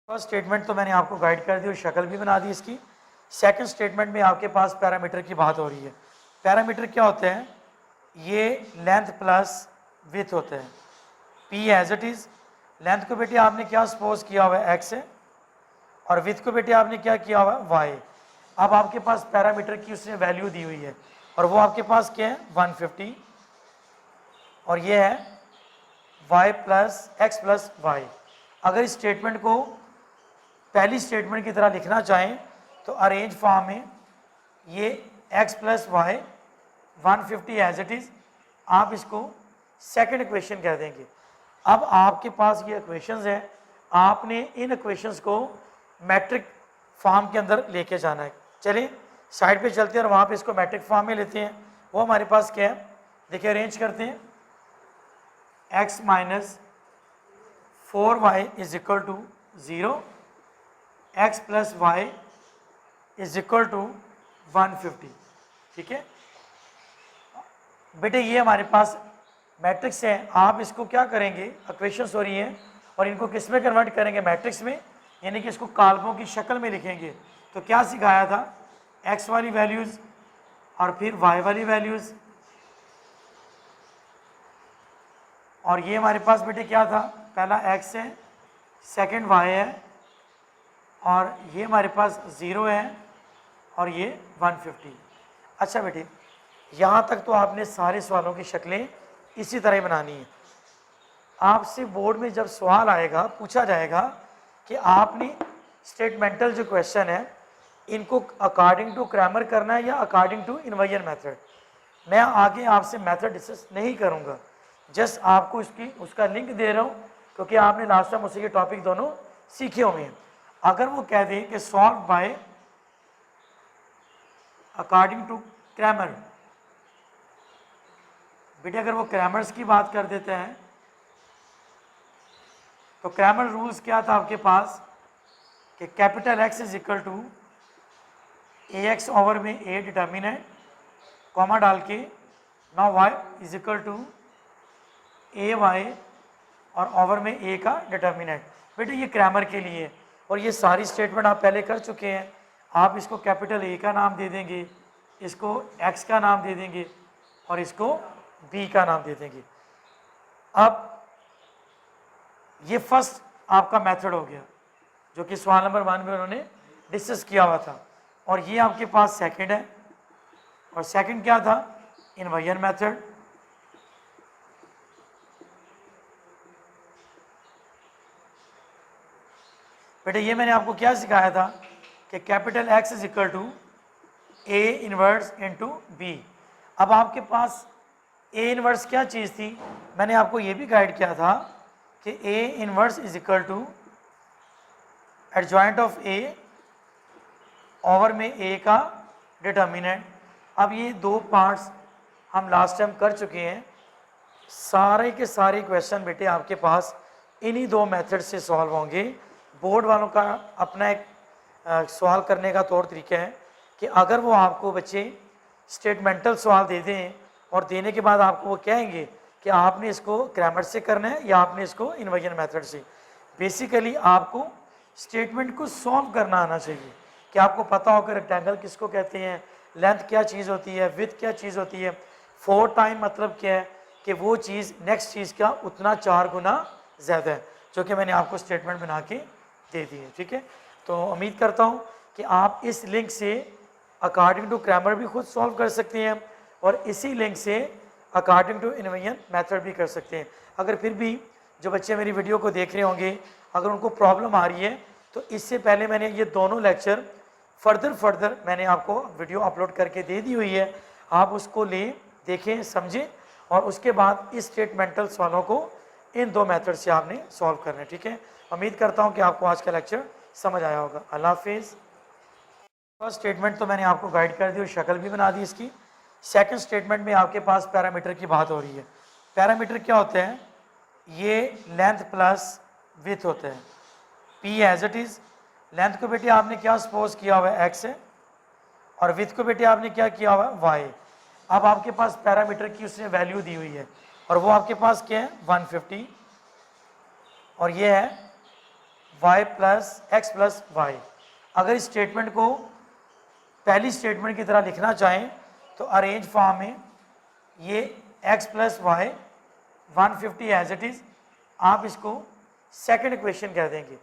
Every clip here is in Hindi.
फर्स्ट स्टेटमेंट तो मैंने आपको गाइड कर दी और शक्ल भी बना दी इसकी। सेकंड स्टेटमेंट में आपके पास पैरामीटर की बात हो रही है। पैरामीटर क्या होते हैं? ये लेंथ प्लस विथ होते हैं। P as it is, length को बेटे आपने क्या सपोज किया हुआ है एक्स है, और विथ को बेटे आपने क्या किया हुआ है वाई। अब आपके पास पैरामीटर की उसने वैल्यू दी हुई है और वो आपके पास क्या है 150, और ये है y plus X plus Y. अगर इस स्टेटमेंट को पहली स्टेटमेंट की तरह लिखना चाहें तो अरेंज फॉर्म में ये x plus Y 150 as it is, आप इसको सेकंड इक्वेशन कह देंगे। अब आपके पास ये इक्वेशंस हैं, आपने इन इक्वेशंस को मैट्रिक फॉर्म के अंदर लेके जाना है। चलिए साइड पे चलते हैं और वहाँ पे इसको मैट्रिक फॉर्म में लेते हैं। वो हमारे पास क्या है, देखिए अरेंज करते हैं। x minus 4y is equal to 0, x plus Y is equal to 150। ठीक है बेटे, ये हमारे पास मैट्रिक्स है। आप इसको क्या करेंगे, इक्वेशंस हो रही हैं और इनको किस में कन्वर्ट करेंगे, मैट्रिक्स में, यानी कि इसको काल्पों की शक्ल में लिखेंगे। तो क्या सिखाया था, x वाली वैल्यूज़ और फिर y वाली वैल्यूज़, और ये हमारे पास बेटे क्या था, पहला x है, सेकंड y है, और ये हमारे पास 0 है, और ये 150। अच्छा बेटे, यहाँ तक तो आपने सारे सवालों की शक्लें इसी तरह बनानी है। आपसे बोर्ड में जब सवाल आएगा, पूछा जाएगा कि आपने स्टेटमेंटल जो क्वेश्चन है इनको अकॉर्डिंग टू क्रैमर करना है या अकॉर्डिंग टू इन्वर्जन मेथड। मैं आगे आपसे मेथड डिस्कस नहीं करूँगा, जस्ट आपको उसका लिंक दे रहा हूँ, क्योंकि आपने लास्ट टाइम उसी के टॉपिक दोनों सीखे हुए हैं। अगर वो कह दें कि solve by according to Cramer, बेटे अगर वो क्रैमर्स की बात कर देते हैं तो क्रैमर रूल्स क्या था आपके पास कि capital X is equal to A X over में ए डिटर्मिनेंट, कॉमा डाल के now Y is equal to A Y और ओवर में ए का डिटर्मिनेंट। बेटे ये क्रैमर के लिए, और ये सारी स्टेटमेंट आप पहले कर चुके हैं। आप इसको कैपिटल ए का नाम दे देंगे, इसको एक्स का नाम दे देंगे, और इसको बी का नाम दे देंगे। अब ये फर्स्ट आपका मेथड हो गया जो कि सवाल नंबर 1 में उन्होंने डिस्कस किया हुआ था, और ये आपके पास सेकंड है, और सेकंड क्या था, इन्वर्जन मेथड। बेटे ये मैंने आपको क्या सिखाया था कि capital X is equal to A inverse into B. अब आपके पास ए इनवर्स क्या चीज़ थी, मैंने आपको ये भी गाइड किया था कि A inverse is equal to adjoint of A over में ए का डिटर्मिनेंट। अब ये दो पार्ट्स हम लास्ट टाइम कर चुके हैं। सारे के सारे क्वेश्चन बेटे आपके पास इन्हीं दो मेथड से सॉल्व होंगे। बोर्ड वालों का अपना एक सवाल करने का तौर तरीका है कि अगर वो आपको बच्चे स्टेटमेंटल सवाल दे दें और देने के बाद आपको वो कहेंगे कि आपने इसको क्रैमर से करना है या आपने इसको इन्वर्जन मेथड से, बेसिकली आपको स्टेटमेंट को सॉल्व करना आना चाहिए कि आपको पता हो कि रेक्टेंगल किसको कहते हैं, लेंथ क्या चीज़ होती है, विड्थ क्या चीज़ होती है, 4 टाइम मतलब क्या है कि वो चीज़ नेक्स्ट चीज़ का उतना 4 गुना ज़्यादा है, जो कि मैंने आपको स्टेटमेंट बना के दे दी है। ठीक है, तो उम्मीद करता हूँ कि आप इस लिंक से अकॉर्डिंग टू क्रैमर भी खुद सॉल्व कर सकते हैं और इसी लिंक से अकॉर्डिंग टू इन्वर्जन मेथड भी कर सकते हैं। अगर फिर भी जो बच्चे मेरी वीडियो को देख रहे होंगे अगर उनको प्रॉब्लम आ रही है तो इससे पहले मैंने ये दोनों लेक्चर फर्दर मैंने आपको वीडियो अपलोड करके दे दी हुई है, आप उसको लें, देखें, समझें, और उसके बाद इस स्टेटमेंटल सवालों को इन दो मेथड से आपने सॉल्व करना है। ठीक है, उम्मीद करता हूँ कि आपको आज का लेक्चर समझ आया होगा। अल्लाह हाफिज़। फर्स्ट स्टेटमेंट तो मैंने आपको गाइड कर दी और शक्ल भी बना दी इसकी। सेकंड स्टेटमेंट में आपके पास पैरामीटर की बात हो रही है। पैरामीटर क्या होते हैं, ये लेंथ प्लस विड्थ होते हैं। P as it is, length को बेटे आपने क्या सपोज किया हुआ है एक्स है, और विड्थ को बेटे आपने क्या किया हुआ है वाई। अब आपके पास पैरामीटर की उसने वैल्यू दी हुई है और वो आपके पास क्या है 150, और ये है y plus X plus Y. अगर इस स्टेटमेंट को पहली स्टेटमेंट की तरह लिखना चाहें तो अरेंज फॉर्म में ये x plus Y 150 as it is, आप इसको सेकंड इक्वेशन कह देंगे।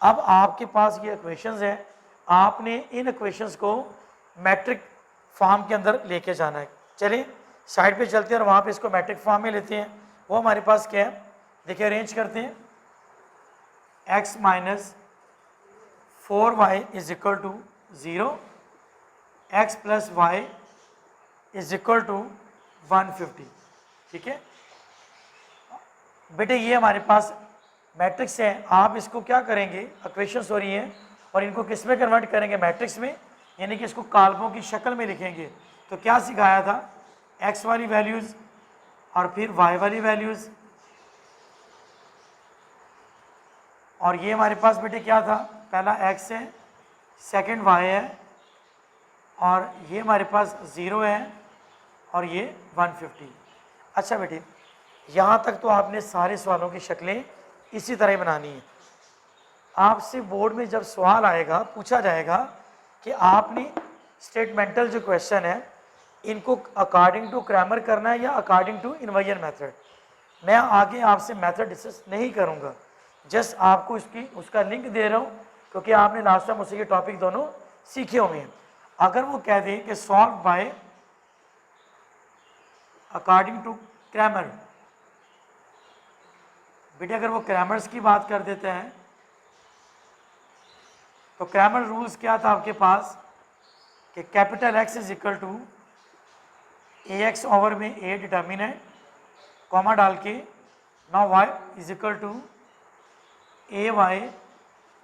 अब आपके पास ये इक्वेशंस हैं, आपने इन इक्वेशंस को मैट्रिक फॉर्म के अंदर लेके जाना है। चलिए साइड पे चलते हैं और वहाँ पे इसको मैट्रिक फॉर्म में लेते हैं। वो हमारे पास क्या है, देखिए अरेंज करते हैं। x minus 4y is equal to 0, x plus Y is equal to 150। ठीक है बेटे, ये हमारे पास मैट्रिक्स है। आप इसको क्या करेंगे, इक्वेशंस हो रही हैं और इनको किस में कन्वर्ट करेंगे, मैट्रिक्स में, यानी कि इसको काल्पों की शक्ल में लिखेंगे। तो क्या सिखाया था, x वाली वैल्यूज़ और फिर y वाली वैल्यूज़, और ये हमारे पास बेटे क्या था, पहला x है, सेकंड y है, और ये हमारे पास 0 है और ये 150। अच्छा बेटे, यहाँ तक तो आपने सारे सवालों की शक्लें इसी तरह बनानी है। आपसे बोर्ड में जब सवाल आएगा, पूछा जाएगा कि आपने स्टेटमेंटल जो क्वेश्चन है इनको अकॉर्डिंग टू क्रैमर करना है या अकॉर्डिंग टू इन्वर्जन मेथड। मैं आगे आपसे मेथड डिस्कस नहीं करूँगा, जस्ट आपको उसका लिंक दे रहा हूँ, क्योंकि आपने लास्ट टाइम मुझसे ये टॉपिक दोनों सीखे हुए हैं। अगर वो कह दें कि solve by according to Cramer, बेटे अगर वो क्रैमर्स की बात कर देते हैं तो क्रैमर रूल्स क्या था आपके पास कि capital X is equal to AX over में A डिटर्मिनेंट, कॉमा डाल के now Y is equal to AY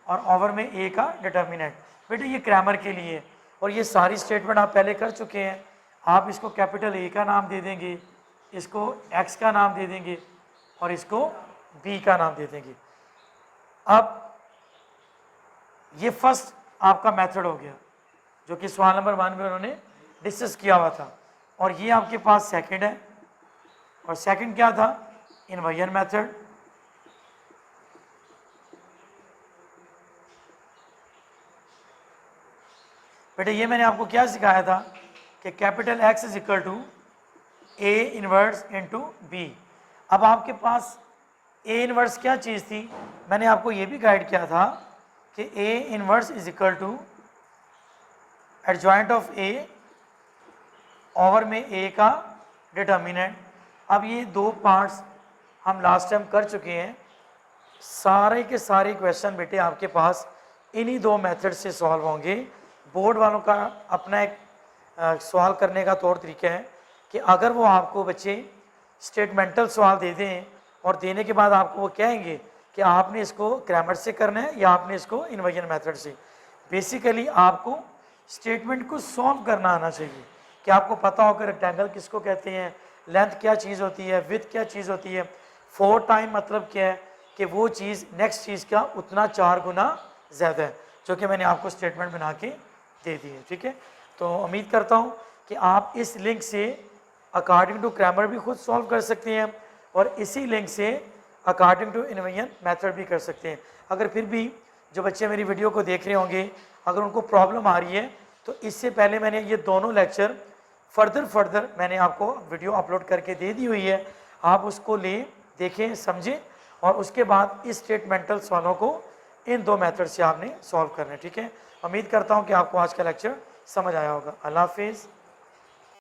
और ओवर में A का डिटर्मिनेंट। बेटे ये क्रैमर के लिए, और ये सारी स्टेटमेंट आप पहले कर चुके हैं। आप इसको कैपिटल A का नाम दे देंगे, इसको X का नाम दे देंगे और इसको B का नाम दे देंगे। अब ये फर्स्ट आपका मेथड हो गया जो कि सवाल नंबर 1 में उन्होंने डिस्कस किया हुआ था, और ये आपके पास सेकंड है, और सेकंड क्या था, इन्वर्जन मेथड। बेटे ये मैंने आपको क्या सिखाया था कि capital X is equal to A inverse into B। अब आपके पास A इनवर्स क्या चीज़ थी, मैंने आपको ये भी गाइड किया था कि A inverse is equal to adjoint of A over में A का डिटर्मिनेंट। अब ये दो पार्ट्स हम लास्ट टाइम कर चुके हैं। सारे के सारे क्वेश्चन बेटे आपके पास इन्हीं दो मेथड से सॉल्व होंगे। बोर्ड वालों का अपना एक सवाल करने का तौर तरीका है कि अगर वो आपको बच्चे स्टेटमेंटल सवाल दे दें और देने के बाद आपको वो कहेंगे कि आपने इसको क्रैमर से करना है या आपने इसको इन्वर्जन मेथड से, बेसिकली आपको स्टेटमेंट को सॉल्व करना आना चाहिए कि आपको पता हो कि रेक्टेंगल किसको कहते हैं, लेंथ क्या चीज़ होती है, विड्थ क्या चीज़ होती है, 4 टाइम मतलब क्या है कि वो चीज़ नेक्स्ट चीज़ का उतना 4 गुना ज़्यादा है, जो कि मैंने आपको स्टेटमेंट बना के दे दी है। ठीक है, तो उम्मीद करता हूँ कि आप इस लिंक से अकॉर्डिंग टू क्रैमर भी खुद सॉल्व कर सकते हैं और इसी लिंक से अकॉर्डिंग टू इन्वर्जन मेथड भी कर सकते हैं। अगर फिर भी जो बच्चे मेरी वीडियो को देख रहे होंगे अगर उनको प्रॉब्लम आ रही है तो इससे पहले मैंने ये दोनों लेक्चर फर्दर मैंने आपको वीडियो अपलोड करके दे दी हुई है, आप उसको ले देखें समझें और उसके बाद इस स्टेटमेंटल सवालों को इन दो मेथड से आपने सॉल्व करना है। ठीक है, उम्मीद करता हूँ कि आपको आज का लेक्चर समझ आया होगा। अल्लाह हाफिज़।